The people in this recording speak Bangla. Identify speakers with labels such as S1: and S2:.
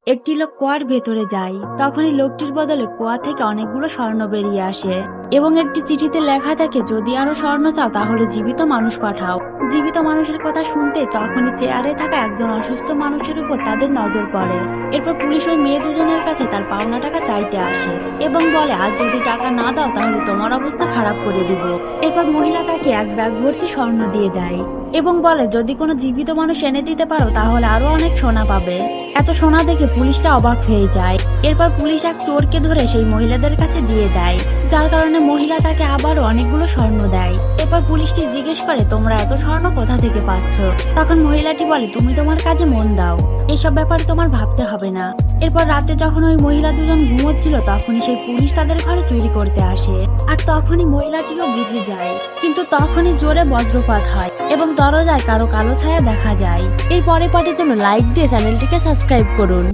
S1: একটি লোক কুয়ার ভেতরে যায়। তখনই লোকটির বদলে কুয়া থেকে অনেকগুলো স্বর্ণ বেরিয়ে আসে এবং একটি চিঠিতে লেখা থাকে, যদি আরো স্বর্ণ চাও তাহলে জীবিত মানুষ পাঠাও। জীবিত মানুষের কথা শুনতে তখনই চেয়ারে থাকা একজন অসুস্থ মানুষের উপর তাদের নজর পড়ে। এরপর পুলিশ ওই মেয়ে দুজনের কাছে তার পাওনা টাকা চাইতে আসে এবং বলে, আজ যদি টাকা না দাও তাহলে তোমার অবস্থা খারাপ করে দিব। এরপর মহিলা তাকে এক ব্যাগ ভর্তি স্বর্ণ দিয়ে দেয় এবং বলে, যদি কোনো জীবিত মানুষ এনে দিতে পারো তাহলে আরো অনেক সোনা পাবে। এত সোনা দেখে পুলিশটা অবাক হয়ে যায়। এরপর পুলিশ এক চোরকে ধরে সেই মহিলাদের কাছে দিয়ে দেয়, যার কারণে মহিলা তাকে আবারও অনেকগুলো স্বর্ণ দেয়। এরপর পুলিশটি জিজ্ঞেস করে, তোমরা এত স্বর্ণ কোথা থেকে পাচ্ছ? তখন মহিলাটি বলে, তুমি তোমার কাজে মন দাও, এসব ব্যাপারে তোমার ভাবতে হবে না। এরপর রাতে যখন ওই মহিলা দুজন ঘুমোচ্ছিল তখনই সেই পুলিশ তাদের ঘরে চুরি করতে আসে, আর তখনই মহিলাটিও বুঝে যায়। কিন্তু তখনই জোরে বজ্রপাত হয় এবং দরজায় কারো কালো ছায়া দেখা যায়। এর পরে পার্টের জন্য লাইক দিয়ে চ্যানেলটিকে সাবস্ক্রাইব করুন।